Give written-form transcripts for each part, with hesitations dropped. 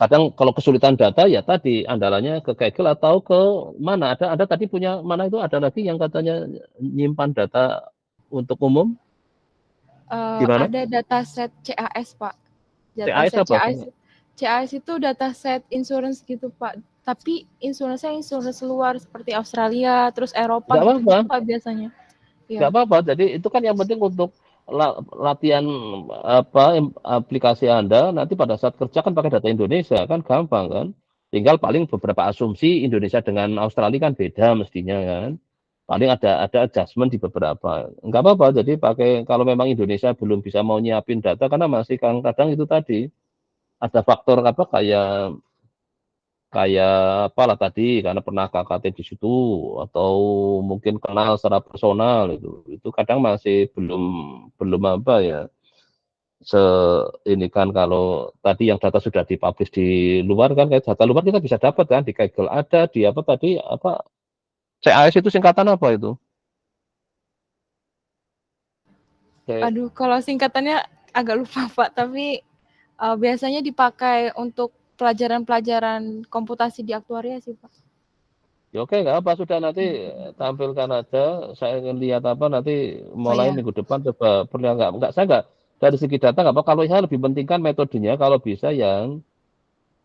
kadang kalau kesulitan data ya tadi andalannya ke Kaggle atau ke mana? Ada tadi punya mana itu ada lagi yang katanya nyimpan data untuk umum di mana? Ada dataset CAS, Pak. CAS Dataset apa? CAS itu dataset insurance gitu, Pak. Tapi insurance luar seperti Australia, terus Eropa Nggak apa-apa, gitu-gitu, Pak, biasanya. nggak Iya. apa-apa. Jadi itu kan yang penting untuk latihan apa aplikasi Anda nanti pada saat kerja kan pakai data Indonesia kan gampang kan. Tinggal paling beberapa asumsi Indonesia dengan Australia kan beda mestinya kan. Paling ada adjustment di beberapa. Nggak apa-apa. Jadi pakai kalau memang Indonesia belum bisa mau nyiapin data karena masih kadang itu tadi ada faktor apa kayak kayak apalah tadi karena pernah KKT di situ atau mungkin kenal secara personal itu kadang masih belum belum apa ya se ini kan kalau tadi yang data sudah dipublish di luar kan kayak data luar kita bisa dapat kan di Kaggle ada di apa tadi apa CAS itu singkatan apa itu? Kayak Aduh, kalau singkatannya agak lupa, Pak, tapi biasanya dipakai untuk pelajaran-pelajaran komputasi di aktuaria sih, Pak. ya oke nggak apa sudah nanti tampilkan aja saya ingin lihat apa nanti Oh mulai ya, minggu depan coba pernah nggak saya nggak dari segi data nggak apa kalau saya lebih pentingkan metodenya kalau bisa yang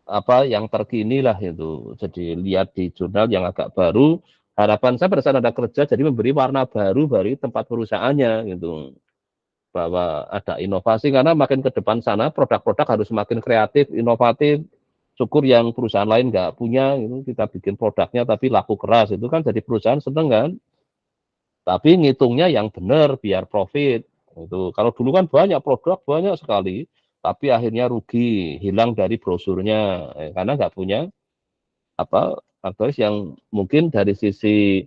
apa yang terkini lah itu jadi lihat di jurnal yang agak baru harapan saya pada saat ada kerja jadi memberi warna baru dari tempat perusahaannya gitu bahwa ada inovasi karena makin ke depan sana produk-produk harus semakin kreatif inovatif syukur yang perusahaan lain nggak punya itu kita bikin produknya tapi laku keras itu kan jadi perusahaan seneng kan tapi ngitungnya yang benar biar profit itu kalau dulu kan banyak produk banyak sekali tapi akhirnya rugi hilang dari brosurnya karena nggak punya apa aktuaris yang mungkin dari sisi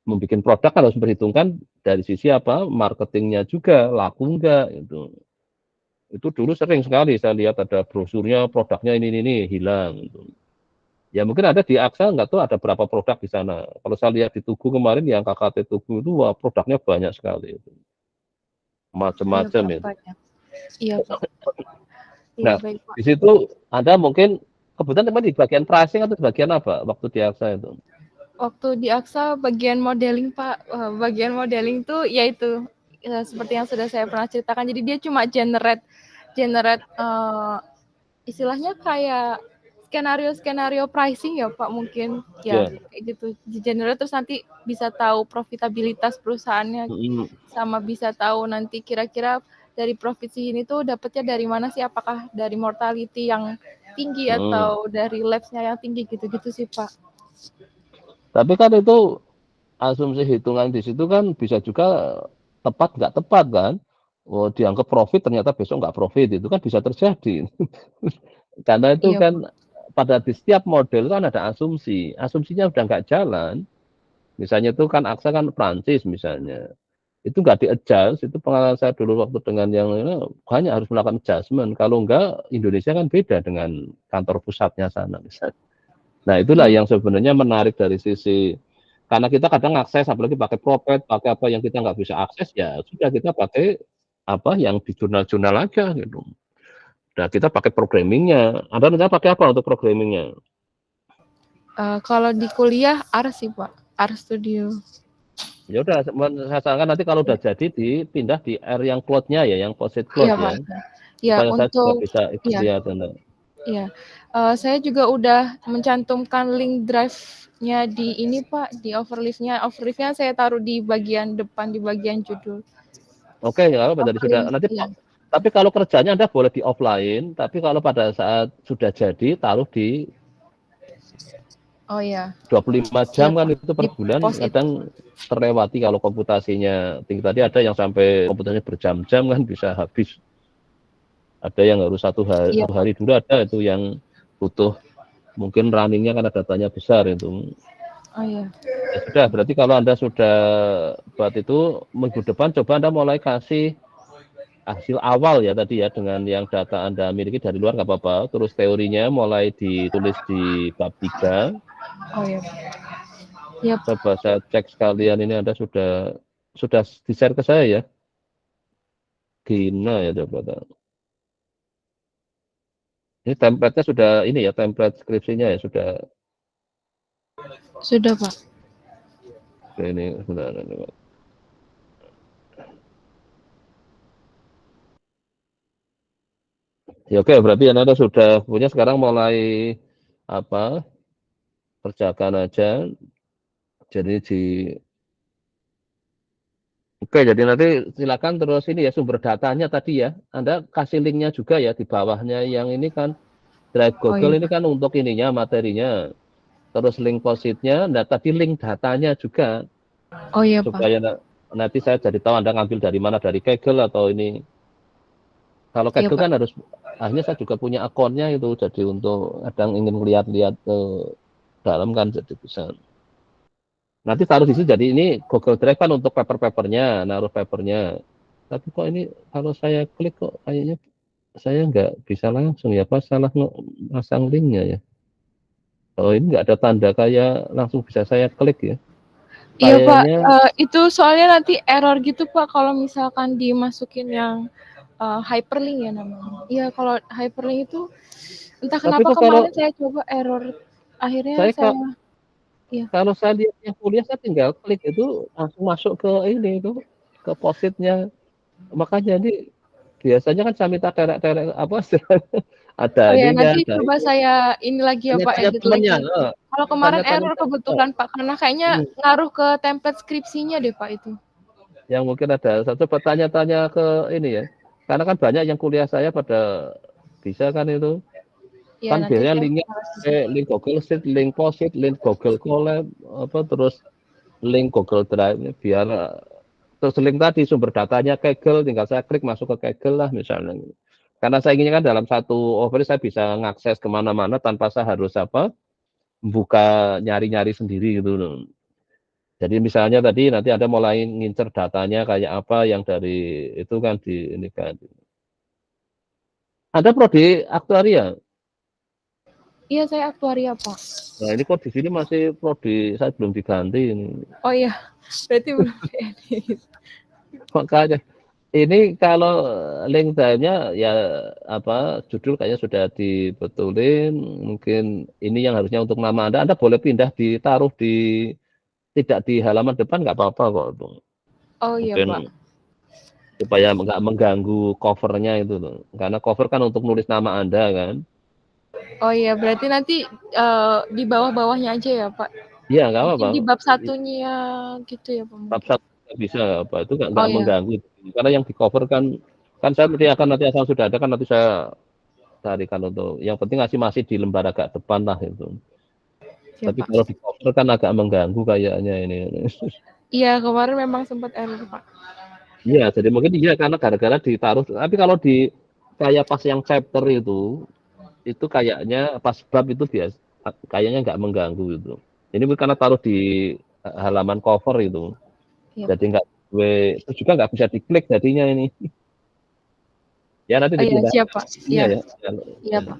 membuat produk kan harus memperhitungkan dari sisi apa marketingnya juga laku enggak itu dulu sering sekali saya lihat ada brosurnya produknya ini hilang gitu. Ya mungkin ada di Aksa nggak tahu ada berapa produk di sana. Kalau saya lihat di Tugu kemarin yang KKT Tugu itu wah produknya banyak sekali itu. iya, Macam-macam Pak, itu. banyak. Iya, Pak. Iya, Nah, baik, Pak. di situ Anda mungkin kebetulan teman di bagian pricing atau di bagian apa waktu di Aksa itu? Waktu di Aksa bagian modeling, Pak. Bagian modeling tuh yaitu seperti yang sudah saya pernah ceritakan. Jadi dia cuma generate generate istilahnya kayak skenario-skenario pricing ya, Pak, mungkin ya Ya. kayak gitu. Di generate terus nanti bisa tahu profitabilitas perusahaannya Mm, sama bisa tahu nanti kira-kira dari profit ini tuh dapatnya dari mana sih? Apakah dari mortality yang tinggi mm. atau dari lapse-nya yang tinggi gitu-gitu sih, Pak. Tapi kan itu asumsi hitungan di situ kan bisa juga tepat nggak tepat kan? Oh, dianggap profit ternyata besok nggak profit itu kan bisa terjadi. Karena itu Iya, kan Pak. pada di setiap model kan ada asumsi. Asumsinya udah nggak jalan. Misalnya itu kan Aksa kan Prancis misalnya. Itu nggak di-adjust. Itu pengalaman saya dulu waktu dengan yang ini, banyak harus melakukan adjustment. Kalau nggak, Indonesia kan beda dengan kantor pusatnya sana misalnya. Nah, itulah Iya, yang sebenarnya menarik dari sisi karena kita kadang akses apalagi pakai Propet, pakai apa yang kita nggak bisa akses ya sudah kita pakai apa yang di jurnal-jurnal aja gitu. Nah, kita pakai programmingnya. Anda rencana pakai apa untuk programmingnya? kalau di kuliah R sih, Pak. R Studio. Ya udah, saya sarankan nanti kalau udah jadi dipindah di R yang cloud-nya ya, yang POSIT Iya, Cloud ya, Pak. Ya, supaya saya juga untuk bisa ikut ya, lihat. Anda. iya. Saya juga udah mencantumkan link drive-nya di ini, Pak, di overleaf-nya. Overleaf-nya saya taruh di bagian depan, di bagian judul. Oke, ya apa tadi sudah. Overlink, Nanti iya. tapi kalau kerjanya Anda boleh di offline, tapi kalau pada saat sudah jadi taruh di Oh ya, 25 iya, jam kan Pak. itu Di per bulan post it. kadang terlewati kalau komputasinya tinggi tadi ada yang sampai komputasinya berjam-jam kan bisa habis ada yang harus Iya, satu Pak. hari dulu ada itu yang butuh mungkin runningnya karena datanya besar itu Oh iya. ya sudah berarti kalau Anda sudah buat itu minggu depan coba Anda mulai kasih hasil awal ya tadi ya dengan yang data Anda miliki dari luar nggak apa-apa terus teorinya mulai ditulis di bab 3 Oh iya. Iya, coba saya cek sekalian ini Anda sudah di-share ke saya ya. Gina ya coba. Ini template-nya sudah ini ya, template skripsinya ya sudah. Sudah, Pak. Ini sudah. Ya oke, berarti Anda sudah punya, sekarang mulai apa? Kerjakan aja. Jadi Oke, jadi nanti silakan terus ini ya sumber datanya tadi ya. Anda kasih linknya juga ya di bawahnya, yang ini kan Drive Oh iya, Google ini Pak. kan untuk ininya, materinya. Terus link positnya, nah tadi link datanya juga, Oh iya, Pak. supaya nanti saya jadi tahu Anda ngambil dari mana, dari Kaggle atau ini. Kalau Iya, Kaggle Pak. kan harus, akhirnya saya juga punya akunnya itu, jadi untuk kadang ingin lihat-lihat ke dalam kan jadi bisa. Nanti taruh di situ, jadi ini Google Drive kan untuk paper-papernya, naruh papernya. Tapi kok ini kalau saya klik kok kayaknya saya nggak bisa langsung ya, pas salah masang linknya ya. Oh ini nggak ada tanda kayak langsung bisa saya klik ya. Iya, Pak. Kayaknya Itu soalnya nanti error gitu, Pak, kalau misalkan dimasukin yang hyperlink ya namanya. Iya, kalau hyperlink itu entah tapi kenapa kok kalau kemarin saya coba error. Akhirnya saya saya iya. kalau saya lihat yang kuliah saya tinggal klik itu langsung masuk ke ini itu, ke positnya. Makanya ini biasanya kan saya minta terek-terek apa ada Oh ya, ininya, nanti ada coba itu. saya ini lagi ya, Pak, Tanya-tanya edit temennya, lagi. Kalau kemarin tanya-tanya error temennya. kebetulan, Pak, karena kayaknya ngaruh ke template skripsinya deh, Pak, itu. Yang mungkin ada, saya coba tanya-tanya ke ini ya. Karena kan banyak yang kuliah saya pada bisa kan itu. Iya, Kan nanti biasanya saya linknya link Google Sheet, link Post-it, link Google Colab, apa terus link Google Drive, biar terus link tadi sumber datanya Kaggle, tinggal saya klik masuk ke Kaggle lah misalnya. Karena saya inginnya kan dalam satu office saya bisa mengakses kemana-mana tanpa saya harus apa buka nyari-nyari sendiri gitu loh. Jadi misalnya tadi nanti Anda mulai ngincer datanya kayak apa yang dari itu kan di ini kan. Anda prodi aktuaria. Iya, saya aktuaria, Pak. Nah ini kok di sini masih prodi, saya belum diganti ini. Oh iya, berarti belum diedit. Makanya ini kalau link drive-nya ya apa judul kayaknya sudah dibetulin, mungkin ini yang harusnya untuk nama Anda. Anda boleh pindah ditaruh di tidak di halaman depan nggak apa-apa kok. Oh iya, Pak. Mungkin supaya nggak mengganggu covernya itu loh. Karena cover kan untuk nulis nama Anda kan. Oh iya, berarti nanti di bawah-bawahnya aja ya, Pak. Iya nggak Mungkin apa-apa. di bab satunya gitu ya, Pak, Bab mungkin. satu bisa apa itu Oh nggak iya, mengganggu. Karena yang di cover kan saya nanti akan nanti asal sudah ada kan nanti saya carikan untuk yang penting masih di lembar agak depan lah itu. siap, Tapi Pak. kalau di cover kan agak mengganggu kayaknya ini. Iya, kemarin memang sempat error, Pak. Iya, jadi mungkin iya karena gara-gara ditaruh. Tapi kalau di kayak pas yang chapter itu kayaknya pas bab itu biasa, kayaknya nggak mengganggu itu. Ini karena taruh di halaman cover itu, Iya, jadi Pak. nggak itu juga nggak bisa diklik jadinya ini. Ya nanti Oh iya, dipindah siap, Pak. ininya Iya, ya. iya, Pak.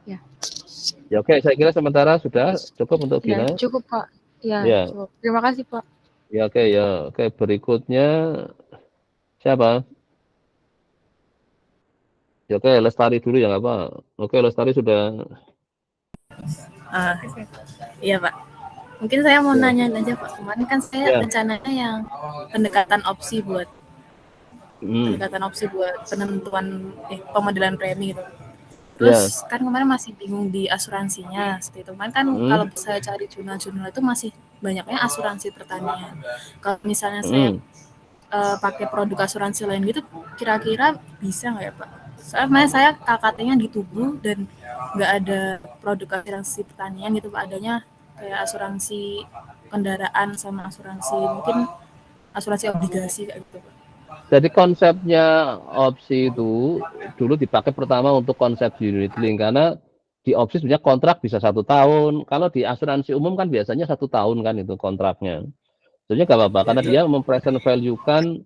Ya. Ya oke, saya kira sementara sudah cukup untuk Ya, Gina. cukup, Pak. Ya, Ya, cukup. Terima kasih, Pak. ya oke ya. Oke, berikutnya siapa? Ya oke, Lestari dulu ya nggak apa. Oke, Lestari sudah. Iya Pak. Mungkin saya mau Ya. nanya aja Pak. Kemarin kan saya Ya. rencananya yang pendekatan opsi buat Hmm. penentuan pemodelan premi gitu. Ya. Terus kan kemarin masih bingung di asuransinya seperti itu. Kan kalau saya cari jurnal-jurnal itu masih banyaknya asuransi pertanian. Kalau misalnya saya pakai produk asuransi lain gitu, kira-kira bisa nggak ya Pak? Soalnya saya KKT-nya di Tubuh dan nggak ada produk asuransi pertanian gitu Pak. Adanya kayak asuransi kendaraan sama asuransi mungkin asuransi obligasi kayak gitu Pak. Jadi konsepnya opsi itu dulu dipakai pertama untuk konsep unit link karena di opsi sebenarnya kontrak bisa 1 tahun. Kalau di asuransi umum kan biasanya 1 tahun kan itu kontraknya. Sebenarnya nggak apa-apa karena dia mempresent value kan,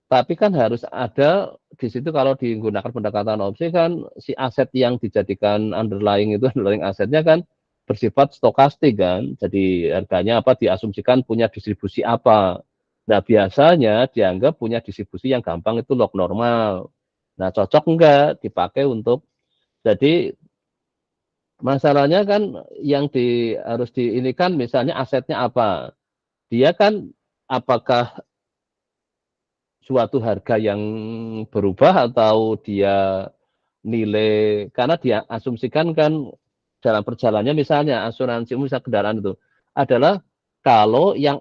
tapi kan harus ada di situ kalau digunakan pendekatan opsi kan si aset yang dijadikan underlying itu underlying asetnya kan bersifat stokastik kan. Jadi harganya apa diasumsikan punya distribusi apa. Nah, biasanya dianggap punya distribusi yang gampang itu log normal. Nah, cocok enggak dipakai untuk Jadi masalahnya kan yang harus diinikan misalnya asetnya apa. Dia kan apakah suatu harga yang berubah atau dia nilai, karena dia asumsikan kan dalam perjalanannya misalnya asuransi misal kendaraan itu adalah kalau yang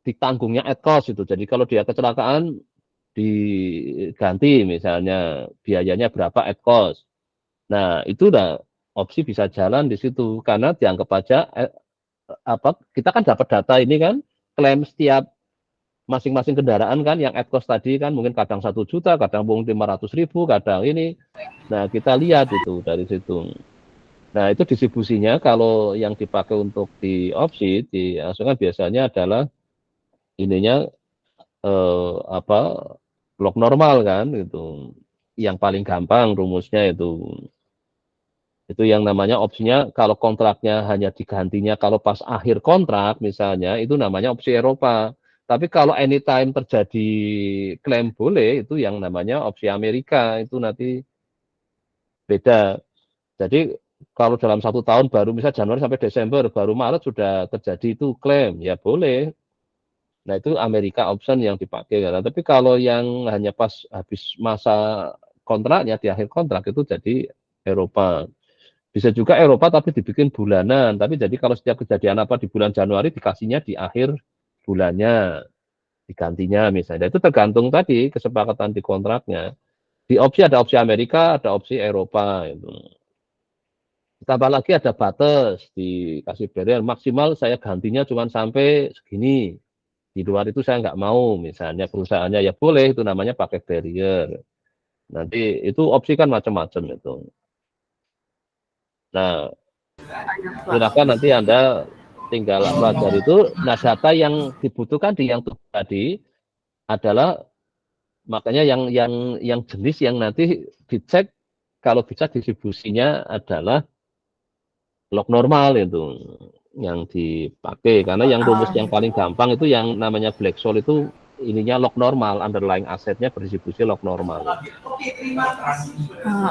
ditanggungnya at cost itu. Jadi kalau dia kecelakaan diganti misalnya biayanya berapa at cost. Nah, itu udah opsi bisa jalan di situ karena dianggap aja kita kan dapat data ini kan klaim setiap masing-masing kendaraan kan yang at cost tadi kan mungkin kadang 1 juta, kadang mungkin 500.000, kadang ini. Nah, kita lihat itu dari situ. Nah, itu distribusinya kalau yang dipakai untuk di opsi di asuransi biasanya adalah ininya blok normal kan itu. Yang paling gampang rumusnya itu yang namanya opsinya kalau kontraknya hanya digantinya kalau pas akhir kontrak misalnya itu namanya opsi Eropa. Tapi kalau anytime terjadi klaim boleh itu yang namanya opsi Amerika itu nanti beda. Jadi kalau dalam 1 tahun baru misal Januari sampai Desember baru Maret sudah terjadi itu klaim ya boleh. Nah itu Amerika option yang dipakai. Nah, tapi kalau yang hanya pas habis masa kontraknya di akhir kontrak itu jadi Eropa. Bisa juga Eropa tapi dibikin bulanan. Tapi jadi kalau setiap kejadian apa di bulan Januari dikasihnya di akhir bulannya, digantinya misalnya. Itu tergantung tadi kesepakatan di kontraknya. Di opsi ada opsi Amerika, ada opsi Eropa. Itu. Tambah lagi ada batas, dikasih barrier maksimal saya gantinya cuma sampai segini. Di luar itu saya nggak mau, misalnya perusahaannya ya boleh, itu namanya pakai barrier. Nanti itu opsi kan macam-macam itu. Nah, silakan nanti Anda tinggal pelajari itu. Nah, data yang dibutuhkan di yang tadi adalah makanya yang jenis yang nanti dicek kalau bisa distribusinya adalah log normal itu yang dipakai karena yang rumus yang paling gampang itu yang namanya Black-Scholes itu ininya log normal, underlying asetnya berdistribusi log normal.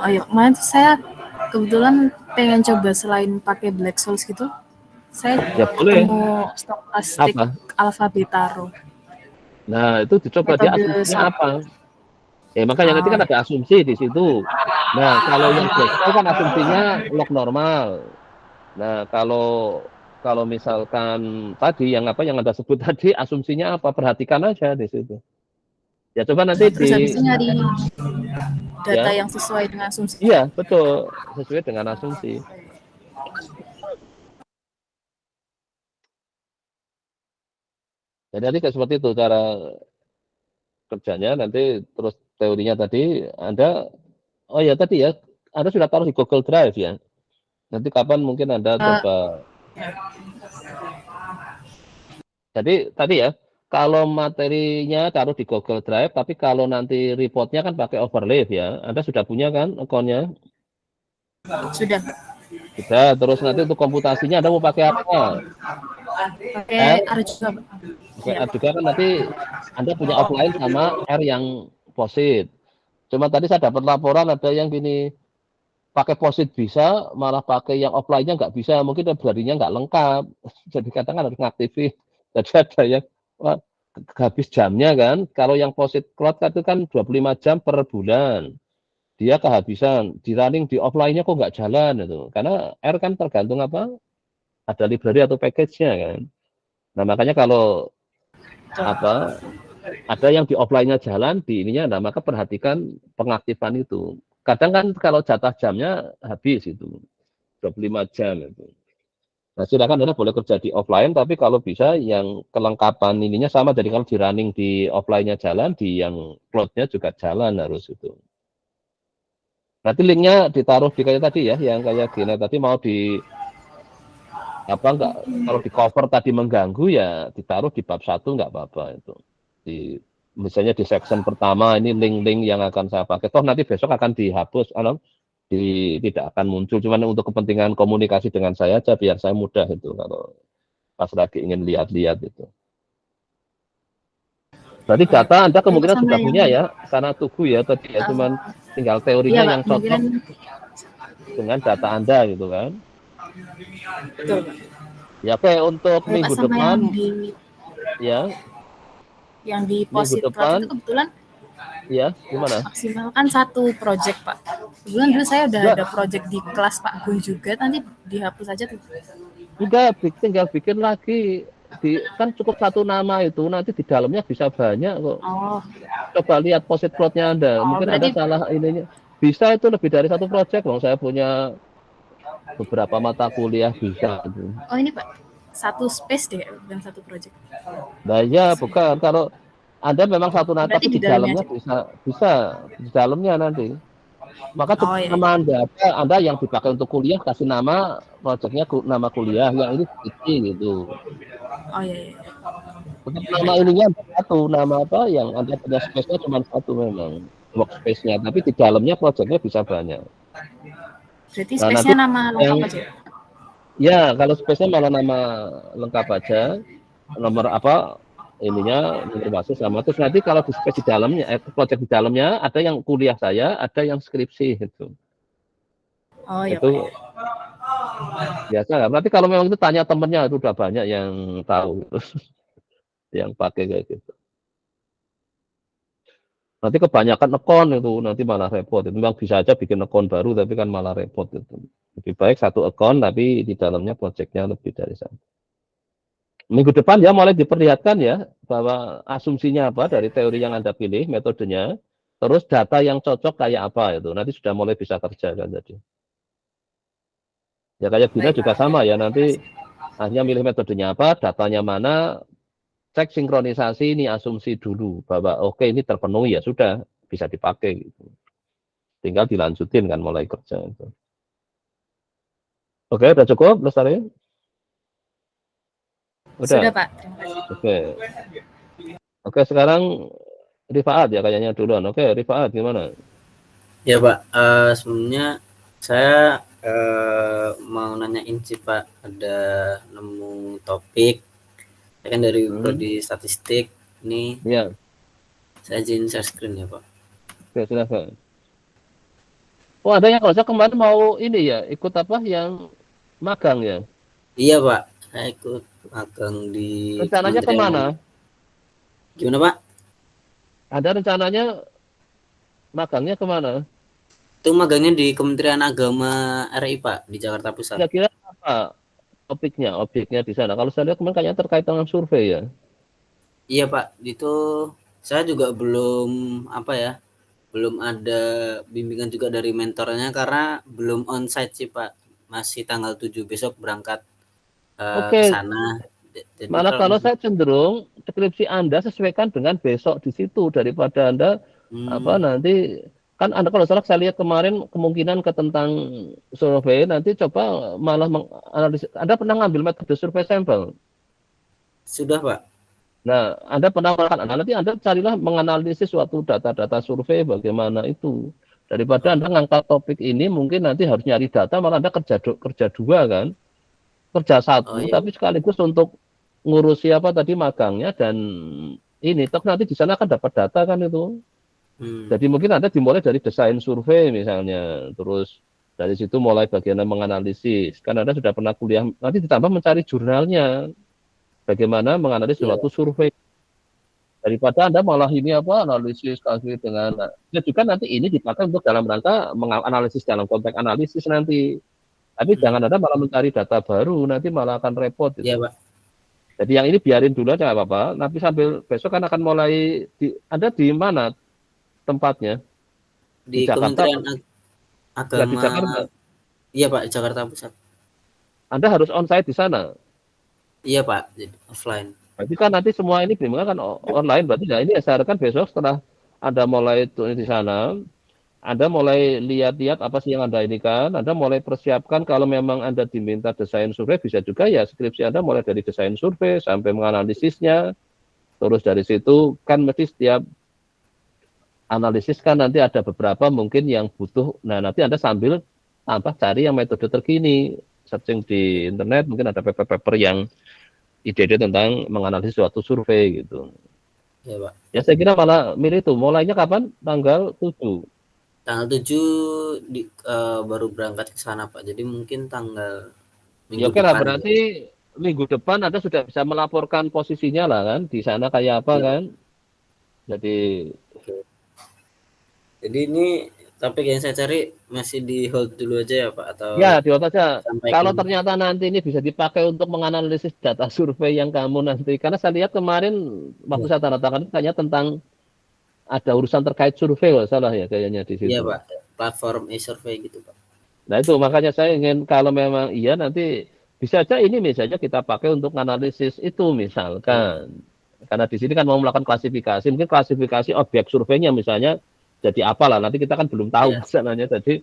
Ayo, kemarin saya kebetulan pengen coba selain pakai Black-Scholes gitu, saya ketemu stokastik Alpha Bitaro. Nah itu dicoba dia asumsinya apa? Makanya nanti kan ada asumsi di situ. Nah kalau yang Black-Scholes kan asumsinya log normal. Nah kalau misalkan tadi yang Anda sebut tadi asumsinya apa? Perhatikan aja di situ. Ya coba nanti terus nyari data yang sesuai dengan asumsi. Iya, betul. Sesuai dengan asumsi. Jadi nanti kayak seperti itu cara kerjanya, nanti terus teorinya tadi Anda tadi ya, Anda sudah taruh di Google Drive ya. Nanti kapan mungkin Anda coba. Jadi tadi ya, kalau materinya taruh di Google Drive, tapi kalau nanti reportnya kan pakai Overleaf ya. Anda sudah punya kan akunnya? Sudah. Terus nanti untuk komputasinya Anda mau pakai apa? Pakai R juga. Pakai R juga kan nanti Anda punya offline sama R yang POSIT. Cuma tadi saya dapat laporan ada yang gini, pakai POSIT bisa, malah pakai yang offline-nya nggak bisa, mungkin berarti nggak lengkap. Jadi kadang harus ngaktifin. Jadi ada yang habis jamnya kan. Kalau yang POSIT cloud itu kan 25 jam per bulan. Dia kehabisan. Di running di offline-nya kok nggak jalan itu. Karena R kan tergantung apa? Ada library atau package-nya kan. Nah makanya kalau ada yang di offline-nya jalan, di ininya, nah maka perhatikan pengaktifan itu. Kadang kan kalau jatah jamnya habis itu, 25 jam itu. Nah silakan Anda boleh kerja di offline, tapi kalau bisa yang kelengkapan ininya sama, jadi kalau di running di offline-nya jalan, di yang cloud-nya juga jalan harus itu. Nanti linknya ditaruh di kayak tadi ya, yang kayak gini tadi mau di kalau di cover tadi mengganggu ya ditaruh di bab 1 nggak apa-apa itu. Misalnya di section pertama ini link-link yang akan saya pakai. Toh nanti besok akan dihapus, tidak akan muncul. Cuman untuk kepentingan komunikasi dengan saya aja biar saya mudah itu kalau pas lagi ingin lihat-lihat itu. Berarti data Anda kemungkinan sudah punya ya, karena tugu ya tadi ya, cuman tinggal teorinya yang cocok. dengan data Anda gitu kan. Betul. Ya oke, untuk minggu Sama depan yang di minggu Posit Cloud depan itu kebetulan ya gimana? maksimalkan 1 project Pak. Kebetulan dulu saya udah Enggak, ada project di kelas Pak Gun juga, nanti dihapus aja tuh. enggak, tinggal bikin lagi. Kan cukup 1 nama itu, nanti di dalamnya bisa banyak kok. Oh, Coba lihat posit cloud-nya Anda. Mungkin Anda berarti salah ininya. Bisa itu lebih dari 1 project. Saya punya beberapa mata kuliah bisa. oh ini Pak, 1 space deh, bukan 1 project. Nah ya bukan. Kalau Anda memang 1 nama, Berarti tapi di di dalamnya dalamnya aja. bisa di dalamnya nanti. Maka Oh cukup iya. nama Anda yang dipakai untuk kuliah, kasih nama projectnya nama kuliah, yang ini skripsi gitu. Oh iya. Untuk nama ininya 1, nama apa yang Anda punya space-nya cuma 1 memang workspace-nya, tapi di dalamnya projectnya bisa banyak. Berarti Nah space-nya nanti nama lengkap aja. ya kalau space-nya malah nama lengkap aja, nomor apa ininya, nomor basis sama. Terus nanti kalau di space di dalamnya, project di dalamnya ada yang kuliah saya, ada yang skripsi gitu. Oh iya Itu Pak. biasa nggak? Berarti kalau memang itu tanya temennya, itu udah banyak yang tahu gitu. Yang pakai kayak gitu. Nanti kebanyakan akun itu nanti malah repot. Itu memang bisa aja bikin akun baru tapi kan malah repot itu. Lebih baik 1 akun tapi di dalamnya projectnya lebih dari 1. Minggu depan ya mulai diperlihatkan ya bahwa asumsinya apa dari teori yang Anda pilih, metodenya, terus data yang cocok kayak apa itu. Nanti sudah mulai bisa kerja kan jadi. Ya kayak Bina Baik juga Pak. sama ya, nanti hanya milih metodenya apa, datanya mana, cek sinkronisasi, ini asumsi dulu bahwa oke ini terpenuhi ya sudah bisa dipakai gitu. Tinggal dilanjutin kan mulai kerja itu. Oke, udah cukup Lestari? Sudah Udah. Pak, terima kasih. Oke. Oke, sekarang Rifaat ya kayaknya duluan. Oke, Rifaat gimana? Ya Pak, sebenarnya saya mau nanyain sih Pak, ada nemu topik, saya kan dari prodi statistik, ini Ya. saya izin share screen ya Pak. Oke, silakan. Oh, ada yang kalau saya kemarin mau ini ya, ikut apa yang magang ya? Iya Pak, saya ikut magang di Rencananya Kementerian. kemana? Gimana Pak? Ada rencananya magangnya kemana? Itu magangnya di Kementerian Agama RI Pak, di Jakarta Pusat. Kira-kira apa topiknya, objeknya di sana? Kalau saya lihat kemarin kayaknya terkait dengan survei ya. Iya Pak, itu saya juga belum belum ada bimbingan juga dari mentornya karena belum onsite sih Pak, masih tanggal 7 besok berangkat ke sana. Jadi malah kalau saya cenderung deskripsi Anda sesuaikan dengan besok di situ daripada Anda apa nanti kan Anda kalau salah saya lihat kemarin kemungkinan ke tentang survei nanti coba malah menganalisis. Anda pernah ngambil metode survei sampel? Sudah Pak. Nah, Anda pernah melakukan, nanti Anda carilah menganalisis suatu data-data survei bagaimana itu. Daripada Anda ngangkat topik ini, mungkin nanti harus nyari data, malah Anda kerja 2 kan. Kerja 1, tapi sekaligus untuk ngurus siapa tadi magangnya dan ini. Toh nanti di sana akan dapat data kan itu. Jadi mungkin Anda dimulai dari desain survei misalnya. Terus dari situ mulai bagian menganalisis. Kan Anda sudah pernah kuliah, nanti ditambah mencari jurnalnya. Bagaimana menganalisis suatu survei daripada Anda malah ini apa analisis kasih dengan ya juga nanti ini dipakai untuk dalam rangka menganalisis dalam konteks analisis nanti. Tapi jangan Anda malah mencari data baru, nanti malah akan repot. Gitu. Iya Pak. Jadi yang ini biarin dulu aja nggak apa-apa. Nanti sambil besok kan akan mulai Anda di mana tempatnya? Di Jakarta. Kementerian Agama. Di Jakarta. Iya Pak, Jakarta Pusat. Anda harus onsite di sana. Iya Pak, jadi offline. Berarti kan nanti semua ini bimbingan kan online. Berarti ya ini saya harapkan besok setelah Anda mulai di sana, Anda mulai lihat-lihat apa sih yang Anda ini kan. Anda mulai persiapkan kalau memang Anda diminta desain survei, bisa juga ya skripsi Anda mulai dari desain survei sampai menganalisisnya. Terus dari situ kan mesti setiap analisis kan nanti ada beberapa mungkin yang butuh. Nah nanti Anda sambil tambah cari yang metode terkini. Searching di internet mungkin ada paper-paper yang ide-ide tentang menganalisis suatu survei gitu. Ya Pak. Ya saya kira malah mirip itu. Mulainya kapan? Tanggal 7. Tanggal 7 baru berangkat ke sana, Pak. Jadi mungkin tanggal Ya minggu oke lah, depan. berarti minggu depan Anda sudah bisa melaporkan posisinya lah kan, di sana kayak apa Ya, kan. Jadi oke. Jadi ini topik yang saya cari masih di hold dulu aja ya, Pak, atau ya di aja. Kalau sampaikan? ternyata nanti ini bisa dipakai untuk menganalisis data survei yang kamu nanti, karena saya lihat kemarin waktu Ya, saya tanda tangan itu kayaknya tentang ada urusan terkait survei loh, salah ya kayaknya di iya, situ. Pak. Platform e-survey gitu, Pak. Nah itu makanya saya ingin kalau memang iya nanti bisa aja ini misalnya kita pakai untuk analisis itu Hmm. misalkan. Karena di sini kan mau melakukan klasifikasi, mungkin klasifikasi objek surveinya misalnya jadi apalah, nanti kita kan belum tahu Ya, misalnya. Jadi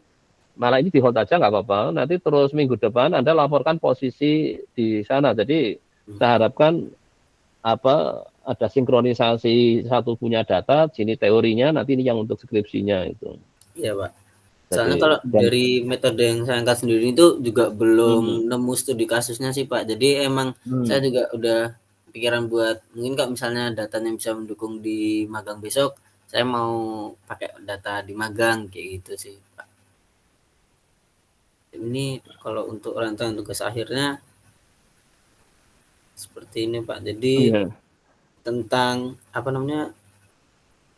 malah ini di hold aja nggak apa-apa. Nanti terus minggu depan Anda laporkan posisi di sana. Jadi hmm. saya harapkan apa ada sinkronisasi, satu punya data, sini teorinya, nanti ini yang untuk skripsinya itu. Iya, Pak. Soalnya Jadi kalau dan dari metode yang saya angkat sendiri itu juga belum hmm, nemu studi kasusnya sih, Pak. Jadi emang saya hmm. juga udah pikiran buat mungkin kalau misalnya datanya bisa mendukung di magang besok, saya mau pakai data di magang kayak gitu sih, Pak. Ini kalau untuk rantauan tugas akhirnya seperti ini, Pak. Jadi Iya. tentang apa namanya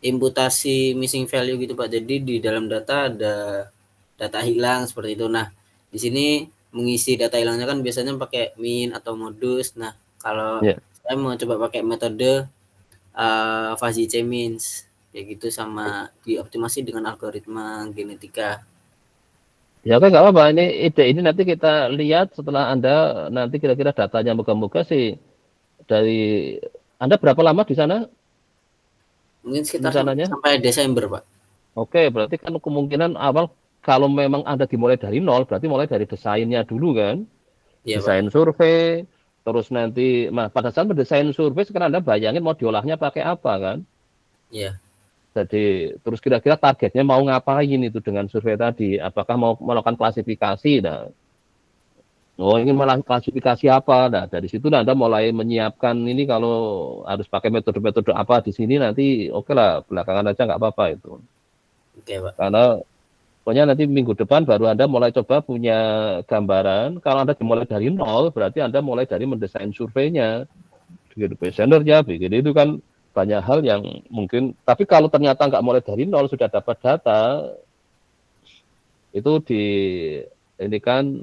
imputasi missing value gitu, Pak. Jadi di dalam data ada data hilang seperti itu. Nah, di sini mengisi data hilangnya kan biasanya pakai min atau modus. Nah, kalau Ya. saya mau coba pakai metode fuzzy K-means kayak gitu sama dioptimasi dengan algoritma genetika. Ya oke nggak apa-apa. Ini ide ini nanti kita lihat setelah Anda nanti kira-kira datanya moga-moga sih dari Anda berapa lama di sana Mungkin sekitar rencananya? sampai Desember, Pak. Oke, berarti kan kemungkinan awal kalau memang Anda dimulai dari nol, berarti mulai dari desainnya dulu kan? Iya, Pak. Desain survei, terus nanti, nah pada saat mendesain survei sekarang Anda bayangin mau diolahnya pakai apa kan? Iya. Jadi terus kira-kira targetnya mau ngapain itu dengan survei tadi? Apakah mau melakukan klasifikasi? Nah, oh ingin melakukan klasifikasi apa? Nah dari situ Anda mulai menyiapkan ini kalau harus pakai metode-metode apa di sini nanti oke lah belakangan aja nggak apa-apa itu. Oke, Pak. Karena pokoknya nanti minggu depan baru Anda mulai coba punya gambaran. Kalau Anda dimulai dari nol, berarti Anda mulai dari mendesain surveinya, bikin questionnaire-nya, bikin itu kan banyak hal yang mungkin. Tapi kalau ternyata nggak mulai dari nol, sudah dapat data, itu ini kan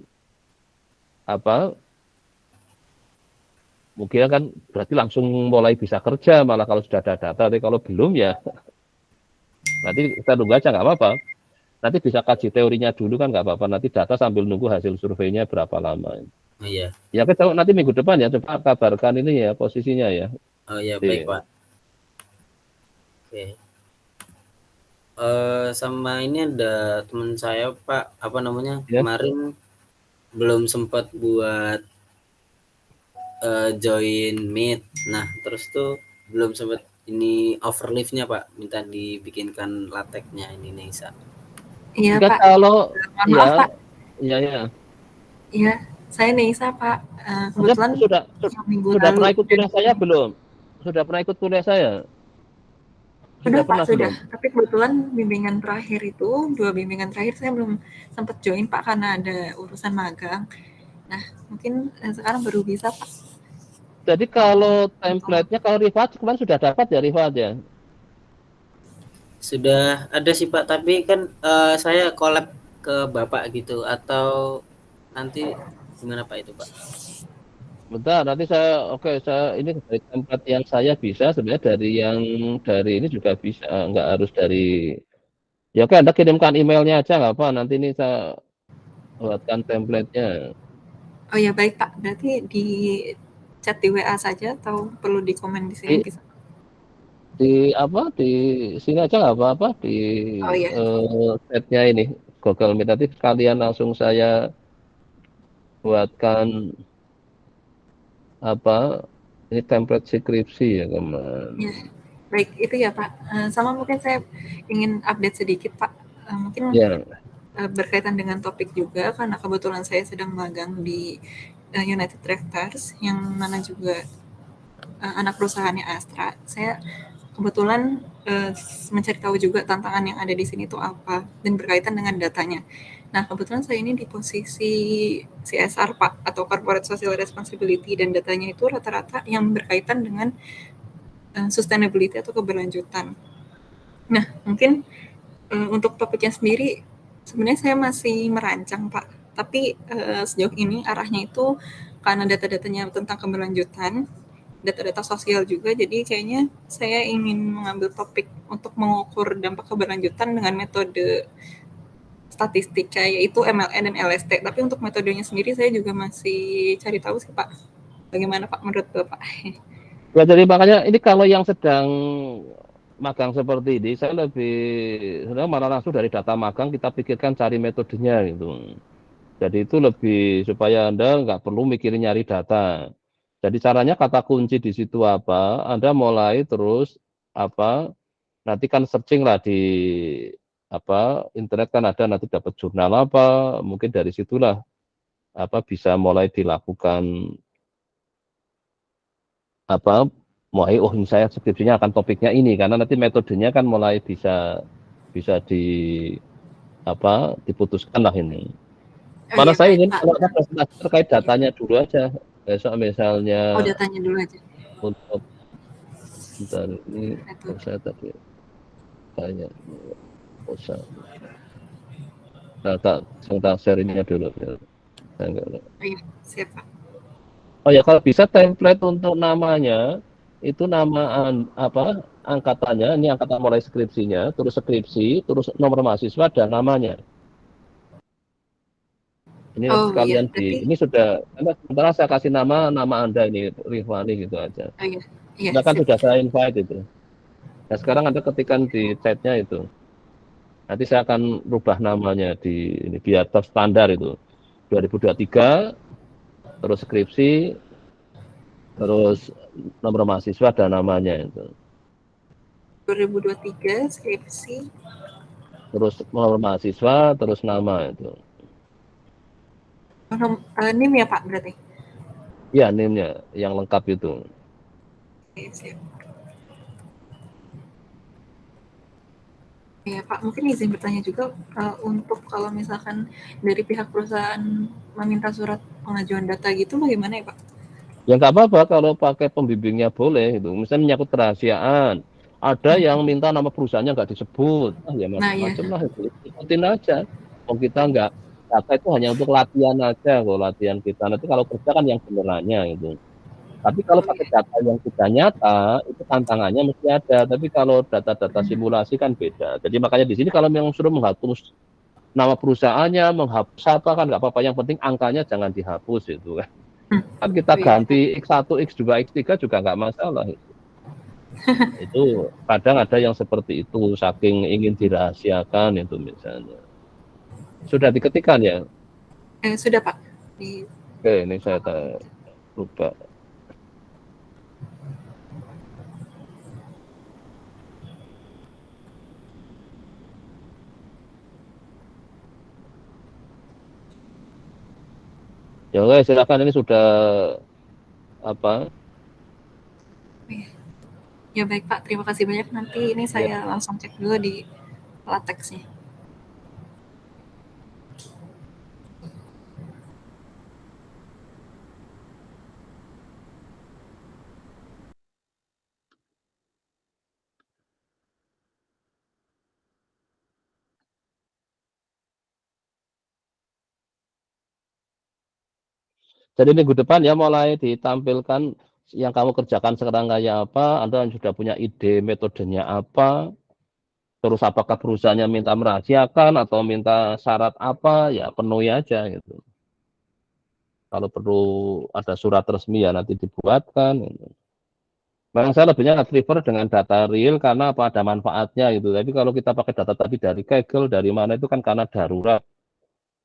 apa? Mungkin kan berarti langsung mulai bisa kerja malah kalau sudah ada data. Tapi kalau belum ya nanti kita tunggu aja nggak apa-apa. Nanti bisa kaji teorinya dulu kan nggak apa-apa. Nanti data sambil nunggu hasil surveinya berapa lama. Oh iya. Ya kita nanti minggu depan ya coba kabarkan ini ya posisinya ya. Oh iya, baik, Oke. Pak. Oke. Sama ini ada teman saya, Pak, apa namanya, Ya. kemarin belum sempat buat join Meet. Nah, terus tuh belum sempat ini overleaf-nya, Pak, minta dibikinkan lateknya ini Nisa. Iya, Jika Pak. kalau Mohon ya maaf, Pak. ya Iya, saya Neisa, Pak. Anda Kebetulan sudah minggu sudah lalu pernah ikut dan kuliah saya belum? Sudah pernah ikut kuliah saya? sudah, Sudah Pak, pernah sudah. belum? Tapi kebetulan bimbingan terakhir itu, 2 bimbingan terakhir saya belum sempat join, Pak, karena ada urusan magang. Nah, mungkin sekarang baru bisa, Pak. Jadi kalau template-nya kalau Rifat kemarin sudah dapat ya Rifat ya? Sudah ada sih, Pak, tapi kan saya collab ke Bapak gitu atau nanti gimana, Pak, itu, Pak? Bentar, nanti saya ini dari template yang saya bisa sebenarnya dari ini juga bisa, nggak harus dari. Ya oke, Anda kirimkan emailnya aja nggak apa. Nanti ini saya buatkan template-nya. Oh ya, baik, Pak. Berarti di chat di WA saja atau perlu di komen di sini Di, bisa? di sini aja nggak apa-apa di Oh ya, chat-nya ini Google Meet nanti kalian langsung saya buatkan apa ini template skripsi ya kemarin. ya. Baik, itu ya, Pak. Sama mungkin saya ingin update sedikit, Pak. Mungkin Ya, berkaitan dengan topik juga karena kebetulan saya sedang magang di United Tractors yang mana juga anak perusahaannya Astra. Saya kebetulan mencari tahu juga tantangan yang ada di sini itu apa dan berkaitan dengan datanya. Nah, kebetulan saya ini di posisi CSR Pak, atau Corporate Social Responsibility, dan datanya itu rata-rata yang berkaitan dengan sustainability atau keberlanjutan. Nah, mungkin untuk topiknya sendiri sebenarnya saya masih merancang Pak, tapi sejauh ini arahnya itu karena data-datanya tentang keberlanjutan, data-data sosial juga, jadi kayaknya saya ingin mengambil topik untuk mengukur dampak keberlanjutan dengan metode statistik yaitu MLN dan LST. Tapi untuk metodenya sendiri saya juga masih cari tahu sih Pak. Bagaimana Pak menurut Bapak? Ya, jadi makanya ini kalau yang sedang magang seperti ini, saya lebih sebenarnya malah langsung dari data magang kita pikirkan cari metodenya gitu. Jadi itu lebih supaya Anda nggak perlu mikirin nyari data. Jadi caranya kata kunci di situ apa, Anda mulai terus apa, nanti kan searching lah di apa internet kan ada, nanti dapat jurnal apa, mungkin dari situlah apa bisa mulai dilakukan apa, mulai oh ini saya skripsinya akan topiknya ini, karena nanti metodenya kan mulai bisa di apa diputuskan lah ini. Malah saya ingin kalau ada presentasi terkait datanya dulu aja. Besok misalnya datanya dulu aja. untuk bentar ini saya tadi tanya usah data tentang sharingnya dulu. Saya enggak. Iya, siap Pak. Oh ya, kalau bisa template untuk namanya itu nama apa angkatannya, ini angkatan mulai skripsinya, terus skripsi, terus nomor mahasiswa dan namanya. Ini nanti sekalian berarti, ini sudah, sementara saya kasih nama Anda ini Rifani gitu aja. iya, Nah kan siap. sudah saya invite itu. Nah sekarang Anda ketikkan di chatnya itu. Nanti saya akan rubah namanya di ini biar terstandar itu. 2023, terus skripsi, terus nomor mahasiswa dan namanya itu. 2023 skripsi. Terus nomor mahasiswa, terus nama itu. NIM ya Pak berarti? Ya, NIM-nya yang lengkap itu. Oke, siap. Ya Pak, mungkin izin bertanya juga untuk kalau misalkan dari pihak perusahaan meminta surat pengajuan data gitu bagaimana ya Pak? Ya nggak apa-apa kalau pakai pembimbingnya boleh itu. Misalnya menyangkut kerahasiaan. Ada yang minta nama perusahaannya nggak disebut. Ya macam-macam lah itu. Ikutin aja. Kalau kita nggak, data itu hanya untuk latihan aja kok, latihan kita. Nanti kalau kerja kan yang benerannya gitu. Tapi kalau pakai data yang sudah nyata, itu tantangannya mesti ada. Tapi kalau data-data simulasi kan beda. Jadi makanya di sini kalau memang suruh menghapus nama perusahaannya, menghapus apa kan nggak apa-apa. Yang penting angkanya jangan dihapus itu kan. Kan kita ganti X1, X2, X3 juga nggak masalah. Itu kadang ada yang seperti itu, saking ingin dirahasiakan itu misalnya. Sudah diketikkan ya? Sudah Pak. Oke, ini saya lupa. Ya oke, silakan ini sudah apa? Ya baik Pak, terima kasih banyak. Nanti ini saya langsung cek dulu di latexnya. Jadi minggu depan ya mulai ditampilkan yang kamu kerjakan sekarang kayak apa, Anda sudah punya ide metodenya apa, terus apakah perusahaannya minta merahasiakan atau minta syarat apa, ya penuhi aja gitu. Kalau perlu ada surat resmi ya nanti dibuatkan. Gitu. Memang saya lebihnya prefer dengan data real karena apa ada manfaatnya gitu. Tapi kalau kita pakai data tadi dari Kaggle, dari mana itu kan karena darurat.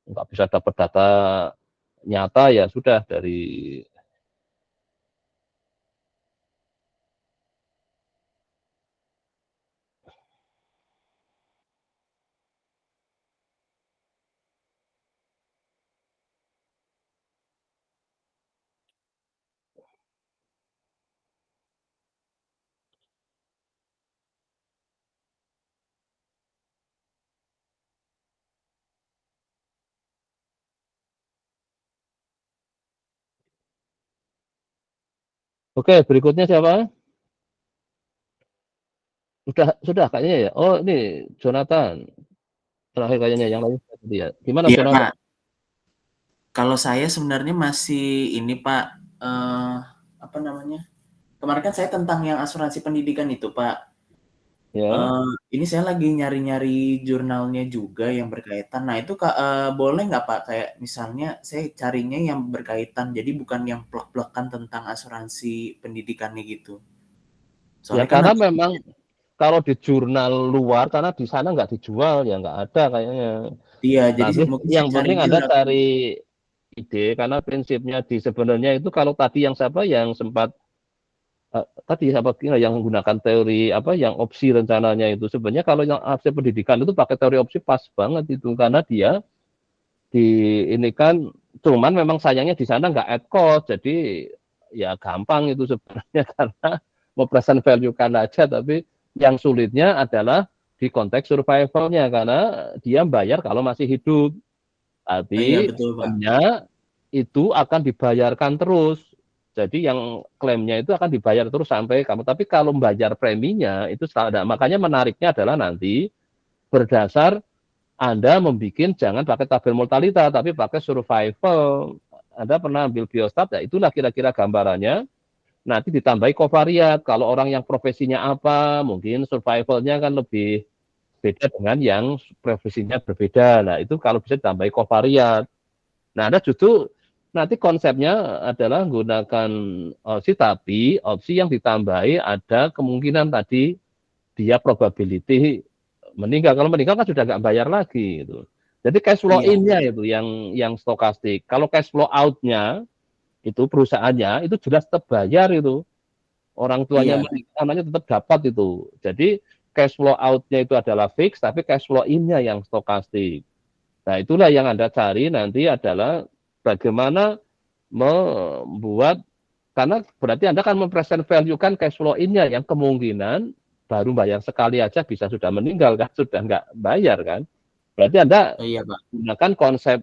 Nggak bisa dapat data nyata ya sudah dari Oke, berikutnya siapa? Sudah kayaknya ya. Oh, ini Jonathan. Terakhir kayaknya yang lain tadi ya. Gimana Iya, Jonathan? Pak. Kalau saya sebenarnya masih ini, Pak, apa namanya? Kemarin kan saya tentang yang asuransi pendidikan itu, Pak. Ya. Ini saya lagi nyari-nyari jurnalnya juga yang berkaitan. Nah, itu boleh nggak, Pak? Kayak misalnya saya carinya yang berkaitan, jadi bukan yang plek-plekan tentang asuransi pendidikannya gitu. Ya Soalnya kan karena harus memang kalau di jurnal luar karena di sana nggak dijual ya nggak ada kayaknya. iya, jadi Nanti mungkin saya yang penting carinya Anda lewat cari ide karena prinsipnya di sebenarnya itu kalau tadi yang siapa yang sempat tadi siapa yang menggunakan teori apa yang opsi rencananya itu sebenarnya kalau yang opsi pendidikan itu pakai teori opsi pas banget itu karena dia di ini kan cuman memang sayangnya di sana nggak add cost jadi ya gampang itu sebenarnya karena mau present value kan aja tapi yang sulitnya adalah di konteks survivalnya karena dia bayar kalau masih hidup iya tapi betul, Pak. klaimnya itu akan dibayarkan terus jadi yang klaimnya itu akan dibayar terus sampai kamu tapi kalau membayar preminya itu ada makanya menariknya adalah nanti berdasar anda membuat jangan pakai tabel mortalita, tapi pakai survival. Anda pernah ambil biostat, ya itulah kira-kira gambarannya. Nanti ditambahi covariat. Kalau orang yang profesinya apa, mungkin survivalnya kan lebih beda dengan yang profesinya berbeda. Nah, itu kalau bisa ditambahi covariat. Nah, Anda justru nanti konsepnya adalah menggunakan opsi, tapi opsi yang ditambahi ada kemungkinan tadi dia probability meninggal. Kalau meninggal kan sudah nggak bayar lagi gitu. Jadi cash flow Iya, in-nya itu yang stokastik. Kalau cash flow out-nya itu perusahaannya itu jelas tetap bayar itu. Orang tuanya iya, meninggal, anaknya tetap dapat itu. Jadi cash flow out-nya itu adalah fix, tapi cash flow in-nya yang stokastik. Nah itulah yang Anda cari nanti adalah bagaimana membuat karena berarti Anda kan mempresent value kan cash flow in-nya yang kemungkinan baru bayar sekali aja bisa sudah meninggal kan, sudah nggak bayar kan. Berarti Anda iya, Pak. gunakan konsep,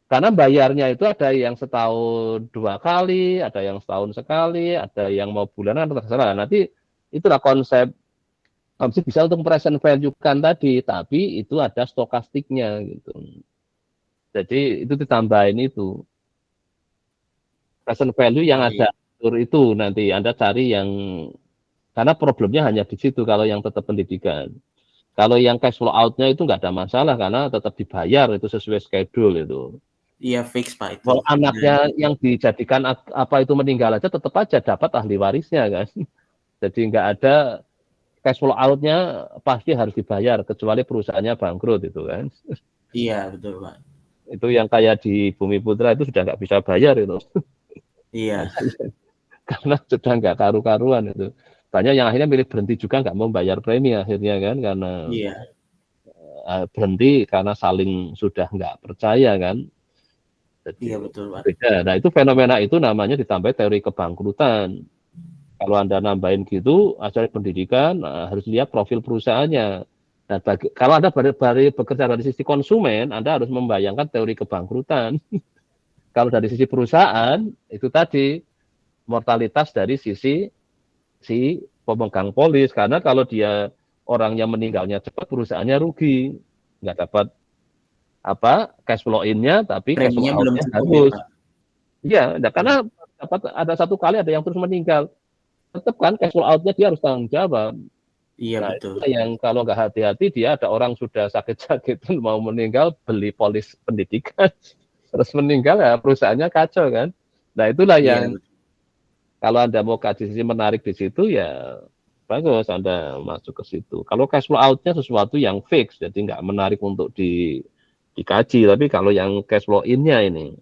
karena bayarnya itu ada yang setahun 2 kali, ada yang setahun sekali, ada yang mau bulanan, terserah. Nanti itulah konsep, opsi bisa untuk present value kan tadi, tapi itu ada stokastiknya gitu. Jadi itu ditambahin itu. Present value yang Oh, iya. ada itu nanti Anda cari yang karena problemnya hanya di situ kalau yang tetap pendidikan. Kalau yang cash flow out-nya itu nggak ada masalah karena tetap dibayar itu sesuai schedule itu. Iya, fix, Pak, itu. Kalau Dan anaknya yang dijadikan apa itu meninggal aja tetap aja dapat ahli warisnya kan. Jadi nggak ada cash flow out-nya pasti harus dibayar kecuali perusahaannya bangkrut itu kan. iya, betul, Pak. Itu yang kayak di Bumi Putra itu sudah nggak bisa bayar itu. Iya, Karena sudah nggak karu-karuan itu. Banyak yang akhirnya milih berhenti juga nggak mau bayar premi akhirnya kan karena iya, berhenti karena saling sudah nggak percaya kan. iya, Jadi betul, Pak. beda. Nah itu fenomena itu namanya ditambah teori kebangkrutan. Kalau Anda nambahin gitu, acara pendidikan harus lihat profil perusahaannya. Nah, kalau Anda bekerja dari sisi konsumen, Anda harus membayangkan teori kebangkrutan. Kalau dari sisi perusahaan, itu tadi mortalitas dari sisi si pemegang polis. Karena kalau dia orangnya meninggalnya cepat, perusahaannya rugi. Nggak dapat apa cash flow in-nya, tapi cash flow Preminya belum out-nya cukup ya, harus. Pak? Iya, karena dapat ada satu kali ada yang terus meninggal. Tetap kan cash flow out-nya dia harus tanggung jawab. Iya, Nah, betul. itu yang kalau nggak hati-hati dia ada orang sudah sakit-sakitan mau meninggal beli polis pendidikan terus meninggal ya perusahaannya kacau kan. Nah itulah Iya, yang betul. kalau Anda mau kaji sisi menarik di situ ya bagus Anda masuk ke situ. Kalau cash flow out-nya sesuatu yang fix jadi nggak menarik untuk dikaji. Tapi kalau yang cash flow in-nya ini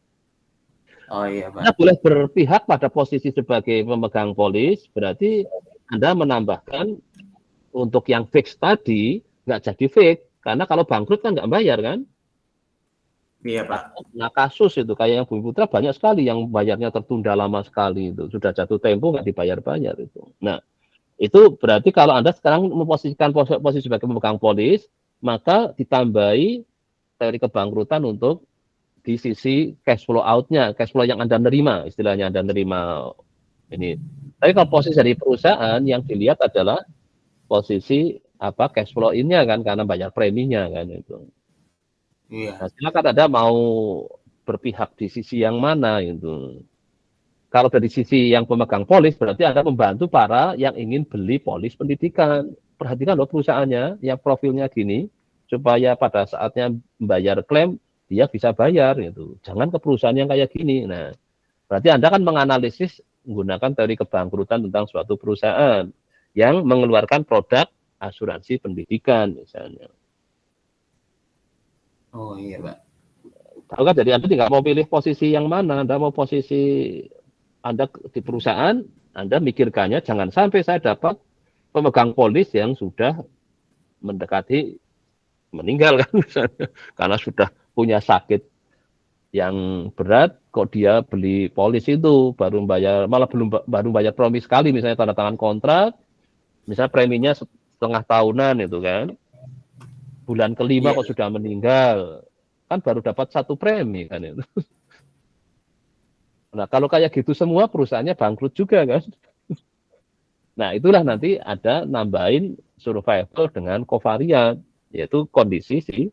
Oh, iya, Anda Pak. boleh berpihak pada posisi sebagai pemegang polis berarti Anda menambahkan untuk yang fix tadi nggak jadi fix karena kalau bangkrut kan nggak bayar kan. Iya, Pak. Nah kasus itu kayak yang Bumi Putra banyak sekali yang bayarnya tertunda lama sekali itu sudah jatuh tempo nggak dibayar-bayar itu. Nah itu berarti kalau Anda sekarang memposisikan posisi sebagai pemegang polis maka ditambahi teori kebangkrutan untuk di sisi cash flow out-nya, cash flow yang Anda nerima, istilahnya Anda nerima Ini. Tapi kalau posisi dari perusahaan yang dilihat adalah posisi cash flow-nya kan, karena bayar preminya kan itu. Iya. Nah, silakan Anda mau berpihak di sisi yang mana gitu. Kalau dari sisi yang pemegang polis berarti Anda membantu para yang ingin beli polis pendidikan. Perhatikan loh perusahaannya yang profilnya gini supaya pada saatnya membayar klaim dia bisa bayar gitu. Jangan ke perusahaan yang kayak gini. Nah, berarti Anda kan menganalisis menggunakan teori kebangkrutan tentang suatu perusahaan yang mengeluarkan produk asuransi pendidikan misalnya. Oh iya, Pak. Tahu kan, jadi Anda tidak mau pilih posisi yang mana, Anda mau posisi Anda di perusahaan, Anda mikirkannya jangan sampai saya dapat pemegang polis yang sudah mendekati meninggal kan misalnya, karena sudah punya sakit yang berat, kok dia beli polis itu baru baru bayar premi sekali, misalnya tanda tangan kontrak, misalnya preminya setengah tahunan itu kan, bulan kelima kok sudah meninggal, kan baru dapat 1 premi kan itu. Nah kalau kayak gitu semua perusahaannya bangkrut juga kan. Nah itulah nanti ada nambahin survival dengan covariat, yaitu kondisi si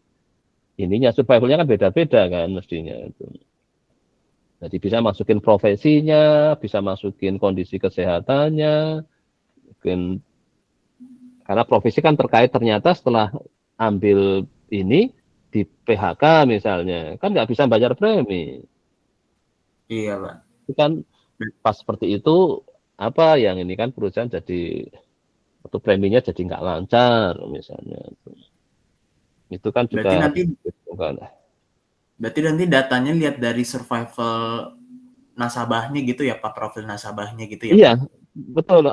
ininya, survivalnya kan beda-beda kan mestinya itu. Jadi bisa masukin profesinya, bisa masukin kondisi kesehatannya, mungkin karena profesi kan terkait ternyata setelah ambil ini di PHK misalnya, kan nggak bisa bayar premi. Iya, Pak. Itu kan pas seperti itu apa yang ini kan perusahaan jadi atau preminya jadi nggak lancar misalnya. Itu kan juga berarti nanti datanya lihat dari survival nasabahnya gitu ya Pak, profil nasabahnya gitu ya. Iya, Pak? betul.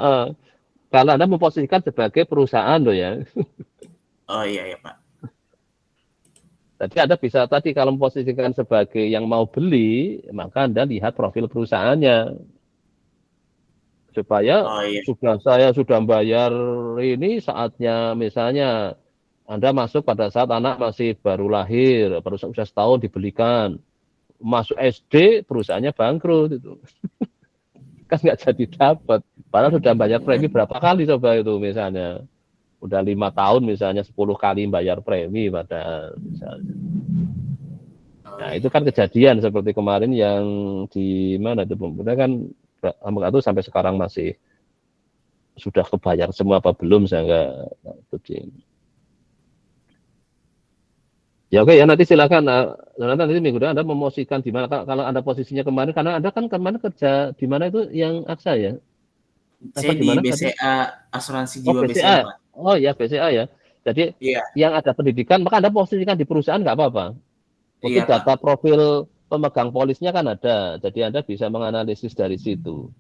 Kalau Anda memposisikan sebagai perusahaan loh ya. Oh iya ya Pak. Jadi Anda bisa tadi kalau memposisikan sebagai yang mau beli, maka Anda lihat profil perusahaannya. Supaya saya sudah bayar ini saatnya misalnya Anda masuk pada saat anak masih baru lahir, baru usia setahun dibelikan. Masuk SD perusahaannya bangkrut itu. Kan nggak jadi dapat. Padahal sudah bayar premi berapa kali coba itu misalnya. Udah 5 tahun misalnya 10 kali bayar premi pada misalnya. Nah itu kan kejadian seperti kemarin yang di mana itu kan itu sampai sekarang masih sudah kebayar semua apa belum saya nggak ya oke ya nanti silakan nanti minggu depan Anda memosisikan di mana kalau Anda posisinya kemarin karena Anda kan kemarin kerja di mana itu yang AXA ya? Saya di BCA Asuransi Jiwa BCA, Pak. Oh ya BCA ya. Jadi yang ada pendidikan maka Anda posisikan di perusahaan nggak apa-apa. Mungkin data profil pemegang polisnya kan ada. Jadi Anda bisa menganalisis dari situ.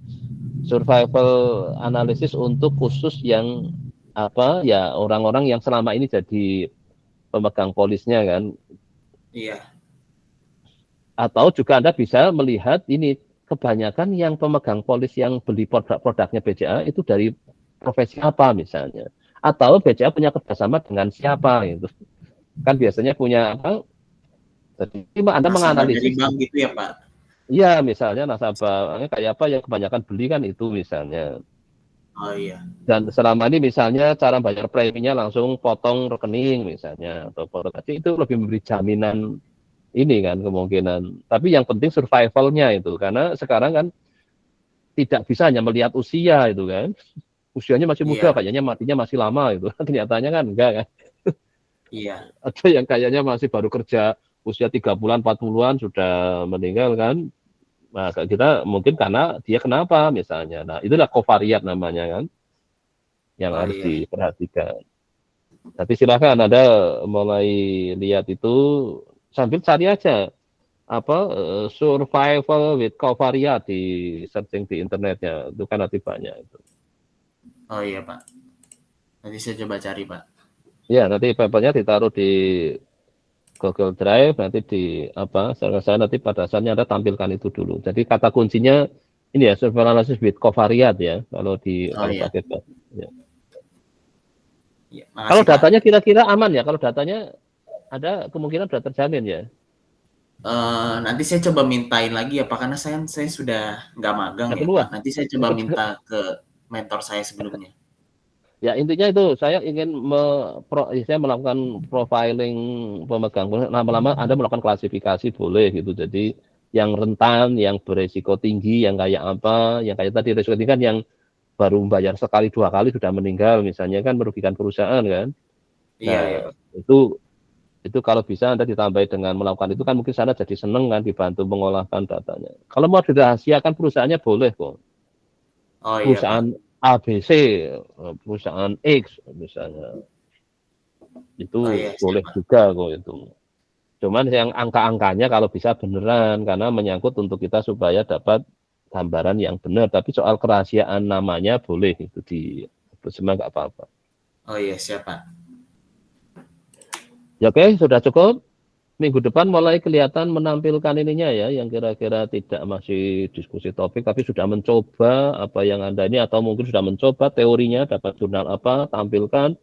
Survival analisis untuk khusus yang orang-orang yang selama ini jadi pemegang polisnya kan. Iya. Atau juga Anda bisa melihat ini kebanyakan yang pemegang polis yang beli produknya BCA itu dari profesi apa misalnya. Atau BCA punya kerjasama dengan siapa gitu. Kan biasanya punya apa? Jadi Anda menganalisis dari bank gitu ya Pak? Iya, misalnya nasabahnya kayak apa yang kebanyakan beli kan itu misalnya. Oh iya. Dan selama ini misalnya cara bayar preminya langsung potong rekening misalnya atau potong gaji itu lebih memberi jaminan ini kan kemungkinan. Tapi yang penting survivalnya itu karena sekarang kan tidak bisa hanya melihat usia itu kan. Usianya masih muda, kayaknya matinya masih lama itu. Kenyataannya kan enggak kan. Iya. Ada yang kayaknya masih baru kerja usia 3 bulan, 40-an sudah meninggal kan. Nah, kita mungkin karena dia kenapa misalnya. Nah, itulah covariat namanya kan. Yang harus diperhatikan. Tapi silakan Anda mulai lihat itu sambil cari aja survival with covariat di searching di internetnya. Itu kan nanti banyak itu. Oh iya, Pak. Nanti saya coba cari, Pak. Ya, nanti papernya ditaruh di Google Drive, nanti saya nanti pada saatnya Anda tampilkan itu dulu. Jadi kata kuncinya ini ya, survival analysis with covariat ya, kalau pakai ya. Ya, makasih, kalau datanya kira-kira aman ya, kalau datanya ada kemungkinan sudah terjamin ya. Nanti saya coba mintain lagi ya Pak, karena saya sudah nggak magang ya Pak. Nanti saya coba minta ke mentor saya sebelumnya. Ya intinya itu saya ingin saya melakukan profiling pemegang, lama-lama Anda melakukan klasifikasi boleh gitu. Jadi yang rentan, yang beresiko tinggi, yang kayak apa, yang kayak tadi risiko tinggi kan yang baru bayar sekali 2 kali sudah meninggal misalnya kan merugikan perusahaan kan. Iya, Nah, iya Pak. itu kalau bisa Anda ditambah dengan melakukan itu kan mungkin sana jadi seneng kan dibantu mengolahkan datanya. Kalau mau dirahasiakan perusahaannya boleh kok. Oh iya Pak. Perusahaan ABC, perusahaan X misalnya. Itu Oh iya, boleh siap, Pak. juga kok itu. Cuman yang angka-angkanya kalau bisa beneran karena menyangkut untuk kita supaya dapat gambaran yang benar. Tapi soal kerahasiaan namanya boleh itu semua nggak apa-apa. Oh iya, siap Pak. Ya oke, sudah cukup. Minggu depan mulai kelihatan menampilkan ininya ya, yang kira-kira tidak masih diskusi topik, tapi sudah mencoba apa yang Anda ini, atau mungkin sudah mencoba teorinya, dapat jurnal apa, tampilkan,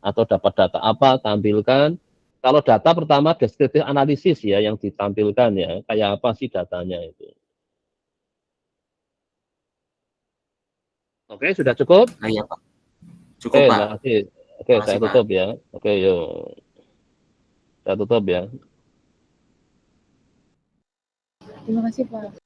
atau dapat data apa, tampilkan. Kalau data pertama deskriptif analisis ya, yang ditampilkan ya, kayak apa sih datanya itu. Oke, sudah cukup? Oh iya Pak. Cukup Oke, Pak. terima kasih. Oke, saya Makasih Pak. tutup ya. Oke, yuk. Saya tutup ya. Terima kasih Pak.